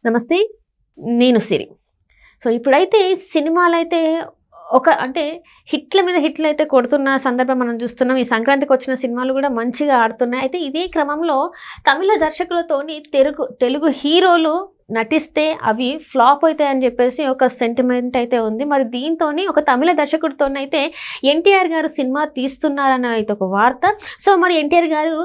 నమస్తే, నేను సిరి. సో ఇప్పుడైతే సినిమాలైతే అంటే హిట్ల మీద హిట్లు అయితే కొడుతున్న సందర్భం మనం చూస్తున్నాం. ఈ సంక్రాంతికి వచ్చిన సినిమాలు కూడా మంచిగా ఆడుతున్నాయి. అయితే ఇదే క్రమంలో తమిళ దర్శకులతోని తెలుగు హీరోలు నటిస్తే అవి ఫ్లాప్ అవుతాయని చెప్పేసి ఒక సెంటిమెంట్ అయితే ఉంది. మరి దీంతో ఒక తమిళ దర్శకుడితోనైతే ఎన్టీఆర్ గారు సినిమా తీస్తున్నారని అయితే ఒక వార్త. సో మరి ఎన్టీఆర్ గారు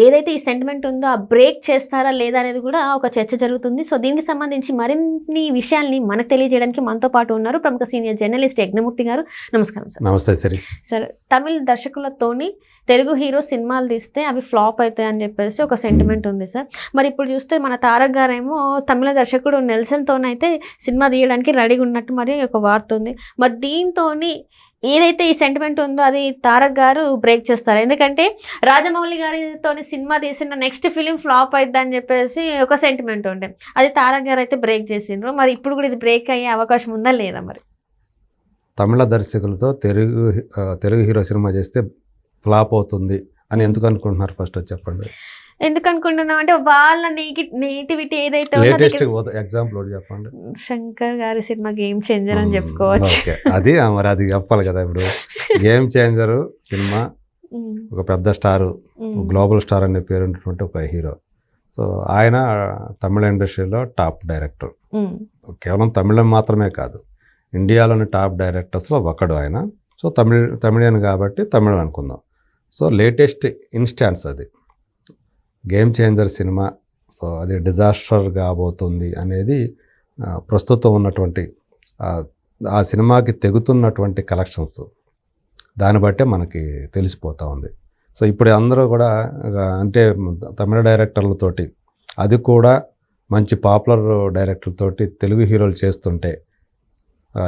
ఏదైతే ఈ సెంటిమెంట్ ఉందో ఆ బ్రేక్ చేస్తారా లేదా అనేది కూడా ఒక చర్చ జరుగుతుంది. సో దీనికి సంబంధించి మరిన్ని విషయాల్ని మనకు తెలియజేయడానికి మనతో పాటు ఉన్నారు ప్రముఖ సీనియర్ జర్నలిస్ట్ యజ్ఞమూర్తి గారు. నమస్కారం సార్. నమస్తే సరి. సార్, తమిళ దర్శకులతోని తెలుగు హీరో సినిమాలు తీస్తే అవి ఫ్లాప్ అవుతాయి అని చెప్పేసి ఒక సెంటిమెంట్ ఉంది సార్. మరి ఇప్పుడు చూస్తే మన తారక్ గారేమో తమిళ దర్శకుడు నెల్సన్తోనైతే సినిమా తీయడానికి రెడీగా ఉన్నట్టు మరి ఒక వార్త ఉంది. మరి దీంతో ఏదైతే ఈ సెంటిమెంట్ ఉందో అది తారక్ గారు బ్రేక్ చేస్తారు. ఎందుకంటే రాజమౌళి గారితో సినిమా తీసిన నెక్స్ట్ ఫిలిం ఫ్లాప్ అవుతుంది అని చెప్పేసి ఒక సెంటిమెంట్ ఉండే, అది తారక్ గారు అయితే బ్రేక్ చేసిండ్రు. మరి ఇప్పుడు కూడా ఇది బ్రేక్ అయ్యే అవకాశం ఉందా లేదా? మరి తమిళ దర్శకులతో తెలుగు హీరో సినిమా చేస్తే ఫ్లాప్ అవుతుంది అని ఎందుకు అనుకుంటున్నారు? ఫస్ట్ చెప్పండి. ఎందుకు అనుకుంటున్నాం అంటే వాళ్ళ నెగిటివిటీ ఏదైతే లేటెస్ట్ ఎగ్జాంపుల్ చెప్పండి. శంకర్ గారి సినిమా గేమ్ చేంజర్ అని చెప్పుకోవచ్చు. అది మరి అది చెప్పాలి కదా. ఇప్పుడు గేమ్ చేంజర్ సినిమా ఒక పెద్ద స్టార్, గ్లోబల్ స్టార్ అనే పేరు ఉన్నటువంటి ఒక హీరో. సో ఆయన తమిళ ఇండస్ట్రీలో టాప్ డైరెక్టర్. కేవలం తమిళం మాత్రమే కాదు, ఇండియాలోని టాప్ డైరెక్టర్స్లో ఒకడు ఆయన. సో తమిళియన్ కాబట్టి తమిళం అనుకుందాం. సో లేటెస్ట్ ఇన్స్టాన్స్ అది గేమ్ చేంజర్ సినిమా. సో అది డిజాస్టర్ కాబోతుంది అనేది ప్రస్తుతం ఉన్నటువంటి ఆ సినిమాకి తెగుతున్నటువంటి కలెక్షన్స్, దాన్ని బట్టే మనకి తెలిసిపోతూ ఉంది. సో ఇప్పుడు అందరూ కూడా అంటే తమిళ డైరెక్టర్లతోటి, అది కూడా మంచి పాపులర్ డైరెక్టర్లతోటి తెలుగు హీరోలు చేస్తుంటే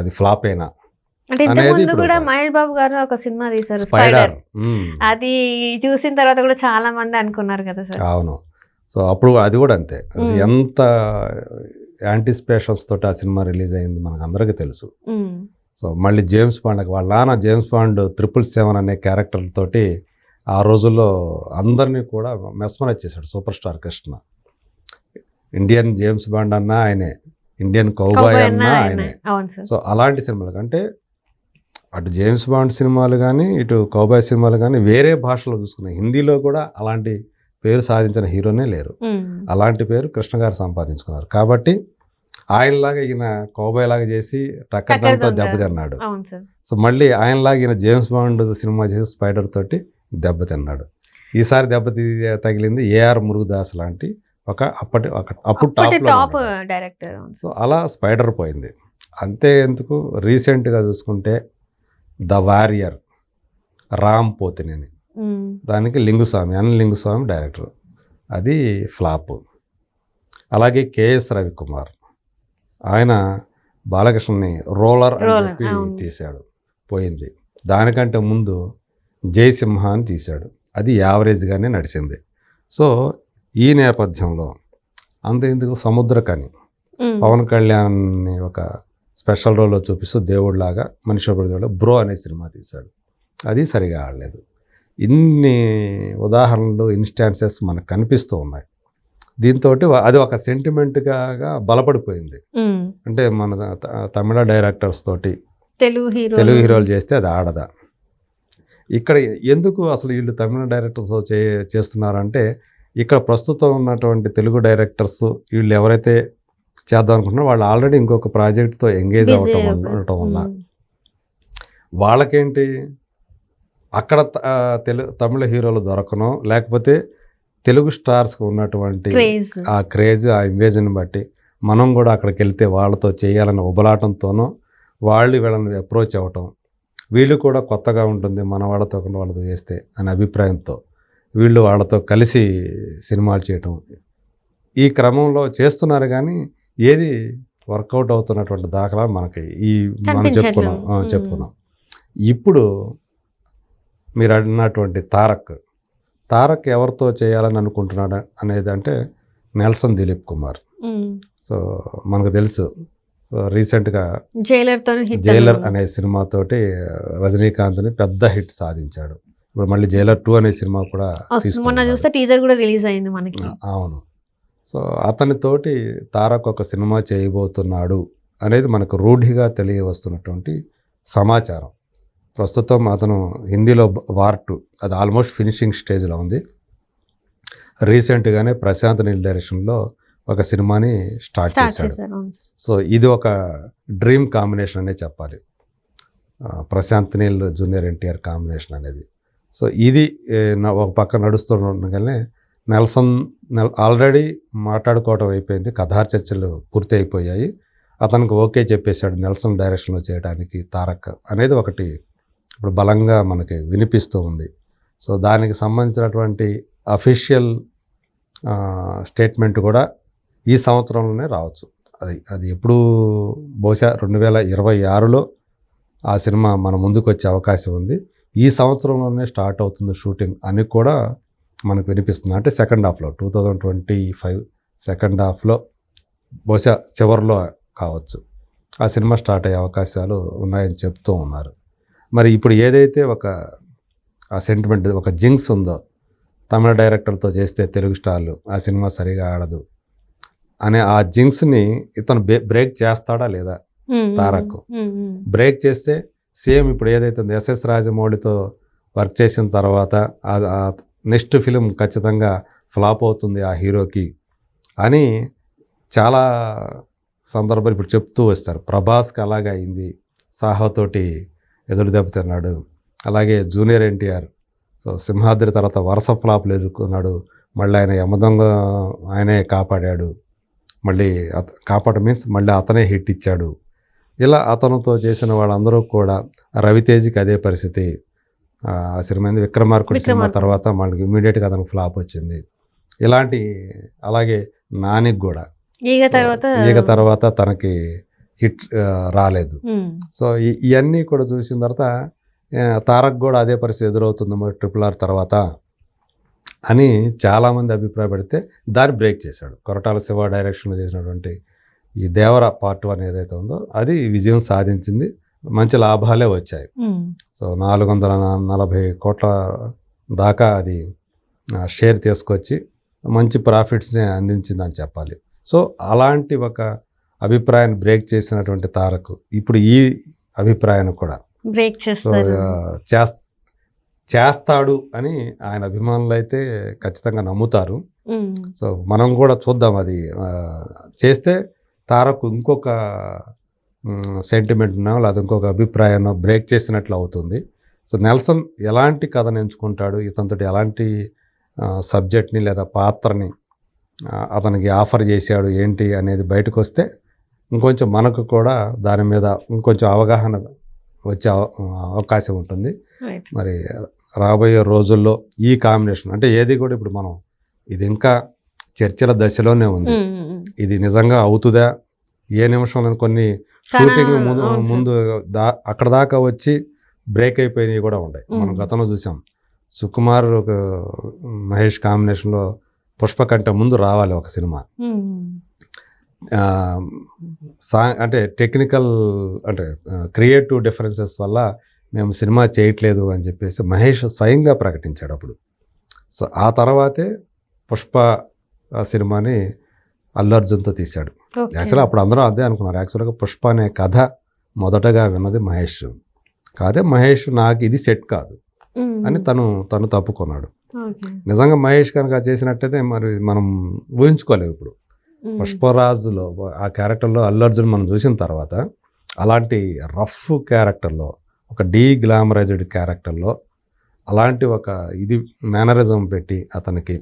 అది ఫ్లాప్ అయినా అంటే ఇంతకుముందు కూడా మహేష్ బాబు గారు ఒక సినిమా తీశారు స్పైడర్. అది చూసిన తర్వాత కూడా చాలా మంది అనుకున్నారు కదా సార్. అవును. సో అప్పుడు అది కూడా అంతే, ఎంత యాంటిసిపేషన్స్ తోటి ఆ సినిమా రిలీజ్ అయింది మనకు అందరికీ తెలుసు. సో మళ్ళీ జేమ్స్ బాండ్, వాళ్ళ నాన్న జేమ్స్ బాండ్ 777 అనే క్యారెక్టర్ తోటి ఆ రోజుల్లో అందరినీ కూడా మెస్మరైజ్ చేశాడు super star Krishna. Indian James bond అన్నా ఆయనే, ఇండియన్ కౌబాయ్ అన్నా ఆయనే. సో అలాంటి సినిమాలు అంటే అటు జేమ్స్ బాండ్ సినిమాలు కానీ ఇటు కౌబాయ్ సినిమాలు కానీ వేరే భాషలో చూసుకున్నాయి. హిందీలో కూడా అలాంటి పేరు సాధించిన హీరోనే లేరు. అలాంటి పేరు కృష్ణ గారు సంపాదించుకున్నారు. కాబట్టి ఆయనలాగా ఈయన కౌబాయ్ లాగా చేసి టక్కర్తో దెబ్బతిన్నాడు. సో మళ్ళీ ఆయనలాగా ఈయన జేమ్స్ బాండ్ సినిమా చేసి స్పైడర్ తోటి దెబ్బతిన్నాడు. ఈసారి తగిలింది ఏఆర్ మురుగదాస్ లాంటి అప్పుడు టాప్ డైరెక్టర్. సో అలా స్పైడర్ పోయింది. అంతే ఎందుకు, రీసెంట్గా చూసుకుంటే ద వారియర్ రామ్ పోతినేని, దానికి లింగుస్వామి డైరెక్టర్, అది ఫ్లాప్. అలాగే కేఎస్ రవికుమార్, ఆయన బాలకృష్ణని రోలర్ అని చెప్పి తీశాడు, పోయింది. దానికంటే ముందు జయసింహ అని తీశాడు, అది యావరేజ్గానే నడిచింది. సో ఈ నేపథ్యంలో ఎందుకు సముద్రకని పవన్ కళ్యాణ్ ఒక స్పెషల్ రోల్లో చూపిస్తూ దేవుడిలాగా మనిషి బ్రో అనే సినిమా తీశాడు, అది సరిగా ఆడలేదు. ఇన్ని ఉదాహరణలు, ఇన్స్టాన్సెస్ మనకు కనిపిస్తూ ఉన్నాయి. దీంతో అది ఒక సెంటిమెంట్గా బలపడిపోయింది. అంటే మన తమిళ డైరెక్టర్స్ తోటి తెలుగు హీరోలు చేస్తే అది ఆడదా. ఇక్కడ ఎందుకు అసలు వీళ్ళు తమిళ డైరెక్టర్స్ చేస్తున్నారంటే, ఇక్కడ ప్రస్తుతం ఉన్నటువంటి తెలుగు డైరెక్టర్స్ వీళ్ళు ఎవరైతే చేద్దాం అనుకుంటున్నారో వాళ్ళు ఆల్రెడీ ఇంకొక ప్రాజెక్ట్తో ఎంగేజ్ ఉండటం వల్ల వాళ్ళకేంటి అక్కడ తమిళ హీరోలు దొరకనో, లేకపోతే తెలుగు స్టార్స్కి ఉన్నటువంటి ఆ క్రేజ్, ఆ ఇమేజ్ని బట్టి మనం కూడా అక్కడికి వెళ్తే వాళ్ళతో చేయాలన్న ఉబలాటంతోనో వీళ్ళని అప్రోచ్ అవ్వటం, వీళ్ళు కూడా కొత్తగా ఉంటుంది మన వాళ్ళతో చేస్తే అనే అభిప్రాయంతో వీళ్ళు వాళ్ళతో కలిసి సినిమాలు చేయటం, ఈ క్రమంలో చేస్తున్నారు. కానీ ఏది వర్కౌట్ అవుతున్నటువంటి దాఖలా మనకి మనం చెప్పుకున్నాం. ఇప్పుడు మీరు అడిగినటువంటి తారక్ ఎవరితో చేయాలని అనుకుంటున్నాడు అనేది అంటే నెల్సన్ దిలీప్ కుమార్. సో మనకు తెలుసు, సో రీసెంట్గా జైలర్ అనే సినిమాతోటి రజనీకాంత్ని పెద్ద హిట్ సాధించాడు. ఇప్పుడు మళ్ళీ జైలర్ 2 అనే సినిమా కూడా మొన్న చూస్తే టీజర్ కూడా రిలీజ్ అయింది మనకి. అవును. సో అతనితోటి తారక్ ఒక సినిమా చేయబోతున్నాడు అనేది మనకు రూఢిగా తెలియవస్తున్నటువంటి సమాచారం. ప్రస్తుతం అతను హిందీలో వార్ 2 అది ఆల్మోస్ట్ ఫినిషింగ్ స్టేజ్లో ఉంది. రీసెంట్గానే ప్రశాంత్ నీల్ డైరెక్షన్లో ఒక సినిమాని స్టార్ట్ చేశాడు. సో ఇది ఒక డ్రీమ్ కాంబినేషన్ అనే చెప్పాలి, ప్రశాంత్ నీల్ జూనియర్ ఎన్టీఆర్ కాంబినేషన్ అనేది. సో ఇది ఒక పక్క నడుస్తుండగానే నెల్సన్ ఆల్రెడీ మాట్లాడుకోవడం అయిపోయింది, కథా చర్చలు పూర్తి అయిపోయాయి, అతనికి ఓకే చెప్పేశాడు నెల్సన్ డైరెక్షన్లో చేయడానికి తారక్ అనేది ఒకటి ఇప్పుడు బలంగా మనకి వినిపిస్తూ ఉంది. సో దానికి సంబంధించినటువంటి అఫీషియల్ స్టేట్మెంట్ కూడా ఈ సంవత్సరంలోనే రావచ్చు. అది ఎప్పుడు బహుశా 2026లో ఆ సినిమా మన ముందుకు వచ్చే అవకాశం ఉంది. ఈ సంవత్సరంలోనే స్టార్ట్ అవుతుంది షూటింగ్ అని కూడా మనకు వినిపిస్తుంది. అంటే సెకండ్ హాఫ్లో 2025 సెకండ్ హాఫ్లో బహుశా చివరిలో కావచ్చు ఆ సినిమా స్టార్ట్ అయ్యే అవకాశాలు ఉన్నాయని చెప్తూ ఉన్నారు. మరి ఇప్పుడు ఏదైతే ఒక ఆ సెంటిమెంట్ ఒక జింక్స్ ఉందో, తమిళ డైరెక్టర్తో చేస్తే తెలుగు స్టార్లు ఆ సినిమా సరిగా ఆడదు అనే ఆ జింక్స్ని ఇతను బ్రేక్ చేస్తాడా లేదా తారక్? బ్రేక్ చేస్తే సేమ్ ఇప్పుడు ఏదైతే ఎస్ఎస్ రాజమౌళితో వర్క్ చేసిన తర్వాత నెక్స్ట్ ఫిలిం ఖచ్చితంగా ఫ్లాప్ అవుతుంది ఆ హీరోకి అని చాలా సందర్భాలు ఇప్పుడు చెప్తూ వస్తారు. ప్రభాస్కి అలాగే అయింది, సాహోతోటి ఎదురు దెబ్బతిన్నాడు. అలాగే జూనియర్ ఎన్టీఆర్ సో సింహాద్రి తర్వాత వరుస ఫ్లాప్లు ఎదుర్కొన్నాడు, మళ్ళీ ఆయన యమదొంగ ఆయనే కాపాడాడు, మళ్ళీ కాపాడ మీన్స్ మళ్ళీ అతనే హిట్ ఇచ్చాడు. ఇలా అతనితో చేసిన వాళ్ళందరూ కూడా, రవితేజ్కి అదే పరిస్థితి, ఆ సినిమా విక్రమార్కుడి సినిమా తర్వాత మనకి ఇమీడియట్గా అతనికి ఫ్లాప్ వచ్చింది. ఇలాంటి అలాగే నానికి కూడా ఈగ తర్వాత తనకి హిట్ రాలేదు. సో ఇవన్నీ కూడా చూసిన తర్వాత తారక్ కూడా అదే పరిస్థితి ఎదురవుతుంది మరి RRR తర్వాత అని చాలామంది అభిప్రాయపడితే దాన్ని బ్రేక్ చేశాడు. కొరటాల శివ డైరెక్షన్లో చేసినటువంటి ఈ దేవర పార్ట్ 1 ఏదైతే ఉందో అది విజయం సాధించింది, మంచి లాభాలే వచ్చాయి. సో 440 కోట్ల దాకా అది షేర్ తీసుకొచ్చి మంచి ప్రాఫిట్స్ని అందించిందని చెప్పాలి. సో అలాంటి ఒక అభిప్రాయాన్ని బ్రేక్ చేసినటువంటి తారక్ ఇప్పుడు ఈ అభిప్రాయాన్ని కూడా బ్రేక్ చేస్తాడు అని ఆయన అభిమానులు అయితే ఖచ్చితంగా నమ్ముతారు. సో మనం కూడా చూద్దాం, అది చేస్తే తారక్ ఇంకొక సెంటిమెంట్నో లేదా ఇంకొక అభిప్రాయాన్ని బ్రేక్ చేసినట్లు అవుతుంది. సో నెల్సన్ ఎలాంటి కథను ఎంచుకుంటాడు, ఇతనితో ఎలాంటి సబ్జెక్ట్ని లేదా పాత్రని అతనికి ఆఫర్ చేశాడు ఏంటి అనేది బయటకు వస్తే ఇంకొంచెం మనకు కూడా దాని మీద ఇంకొంచెం అవగాహన వచ్చే అవకాశం ఉంటుంది. మరి రాబోయే రోజుల్లో ఈ కాంబినేషన్ అంటే ఏది కూడా ఇప్పుడు మనం ఇది ఇంకా చర్చల దశలోనే ఉంది. ఇది నిజంగా అవుతుందా, ఏ నిమిషంలో కొన్ని షూటింగ్ ముందు అక్కడ దాకా వచ్చి బ్రేక్ అయిపోయినవి కూడా ఉన్నాయి. మనం గతంలో చూసాం, సుకుమార్ మహేష్ కాంబినేషన్లో పుష్ప కంటే ముందు రావాలి ఒక సినిమా, అంటే టెక్నికల్ అంటే క్రియేటివ్ డిఫరెన్సెస్ వల్ల మేము సినిమా చేయట్లేదు అని చెప్పేసి మహేష్ స్వయంగా ప్రకటించాడు అప్పుడు. సో ఆ తర్వాతే పుష్ప సినిమాని అల్లు అర్జున్తో తీశాడు. యాక్చువల్గా అప్పుడు అందరూ అదే అనుకున్నారు. యాక్చువల్గా పుష్ప అనే కథ మొదటగా విన్నది మహేష్. కాదే మహేష్ నాకు ఇది సెట్ కాదు అని తను తప్పుకున్నాడు. నిజంగా మహేష్ కనుక చేసినట్టయితే మరి మనం ఊహించుకోలేము. ఇప్పుడు పుష్పరాజులో ఆ క్యారెక్టర్లో అల్లు అర్జున్ మనం చూసిన తర్వాత అలాంటి రఫ్ క్యారెక్టర్లో, ఒక గ్లామరైజ్డ్ క్యారెక్టర్లో అలాంటి ఒక ఇది మేనరిజం పెట్టి అతనికి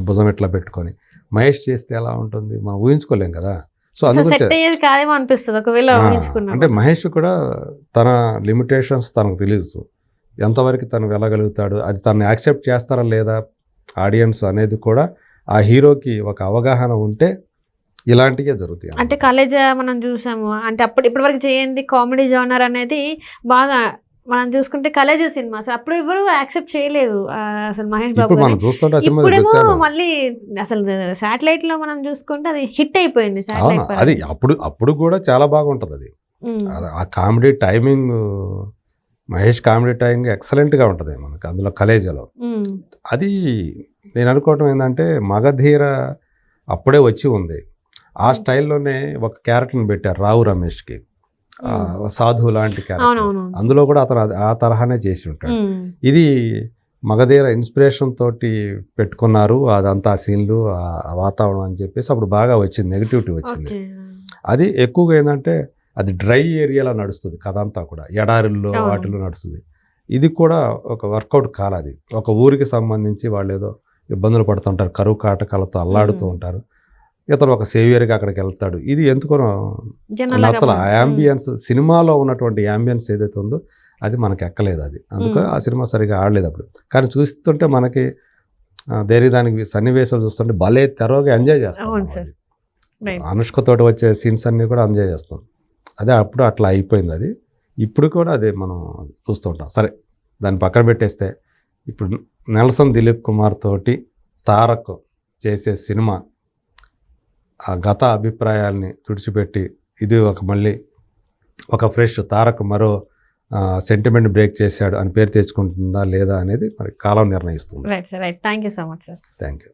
భుజం ఇట్లా పెట్టుకొని మహేష్ చేస్తే ఎలా ఉంటుంది మనం ఊహించుకోలేం కదా. సో అందుకే అంటే మహేష్ కూడా తన లిమిటేషన్స్ తనకు తెలుసు, ఎంతవరకు తను వెళ్ళగలుగుతాడు, అది తను యాక్సెప్ట్ చేస్తారా లేదా ఆడియన్స్ అనేది కూడా ఆ హీరోకి ఒక అవగాహన ఉంటే ఇలాంటివే జరుగుతాయి. అంటే కాలేజ్ మనం చూసాము, అంటే ఇప్పటివరకు చేయండి కామెడీ జోనర్ అనేది బాగా మనం చూసుకుంటే కాలేజ్ సినిమా అసలు అప్పుడు ఎవరు యాక్సెప్ట్ చేయలేదు అసలు మహేష్ బాబు. ఇప్పుడేమో మళ్ళీ అసలు శాటిలైట్ లో మనం చూసుకుంటే అది హిట్ అయిపోయింది. అది అప్పుడు కూడా చాలా బాగుంటుంది. అది ఆ comedy timing, Mahesh comedy timing ఎక్సలెంట్గా ఉంటుంది మనకి అందులో కలేజలో. అది నేను అనుకోవటం ఏంటంటే మగధీర అప్పుడే వచ్చి ఉంది. ఆ స్టైల్లోనే ఒక క్యారెక్టర్ని పెట్టారు రావు రమేష్కి, సాధువు లాంటి క్యారెక్టర్. అవునవును. అందులో కూడా అతను ఆ తరహానే చేసి ఉంటాడు. ఇది మగధీర ఇన్స్పిరేషన్ తోటి పెట్టుకున్నారు అదంతా, ఆ సీన్లు, ఆ వాతావరణం అని చెప్పేసి అప్పుడు బాగా వచ్చింది, నెగిటివిటీ వచ్చింది. అది ఎక్కువగా ఏంటంటే అది డ్రై ఏరియాలో నడుస్తుంది కథ అంతా కూడా, ఎడారుల్లో వాటిల్లో నడుస్తుంది. ఇది కూడా ఒక వర్కౌట్ కాలది. ఒక ఊరికి సంబంధించి వాళ్ళు ఏదో ఇబ్బందులు పడుతుంటారు, కరువు కాటకాలతో అల్లాడుతూ ఉంటారు, ఇతను ఒక సేవియర్గా అక్కడికి వెళ్తాడు. ఇది ఎందుకో నచ్చల. ఆ యాంబియన్స్, సినిమాలో ఉన్నటువంటి యాంబియన్స్ ఏదైతే ఉందో అది మనకి ఎక్కలేదు. అది అందుకని ఆ సినిమా సరిగా ఆడలేదు అప్పుడు. కానీ చూస్తుంటే మనకి దానికి సన్నివేశాలు చూస్తుంటే భలే తెరవగా ఎంజాయ్ చేస్తాం. అనుష్కతోటి వచ్చే సీన్స్ అన్నీ కూడా ఎంజాయ్ చేస్తాం. అదే అప్పుడు అట్లా అయిపోయింది అది. ఇప్పుడు కూడా అదే మనం చూస్తూ ఉంటాం. సరే, దాన్ని పక్కన పెట్టేస్తే ఇప్పుడు నెల్సన్ దిలీప్ కుమార్ తోటి తారక్ చేసే సినిమా ఆ గత అభిప్రాయాల్ని తుడిచిపెట్టి ఇది మళ్ళీ ఒక ఫ్రెష్ తారక్ మరో సెంటిమెంట్ బ్రేక్ చేశాడు అని పేరు తెచ్చుకుంటుందా లేదా అనేది మరి కాలం నిర్ణయిస్తుంది. Right sir, right. Thank you so much sir. Thank you.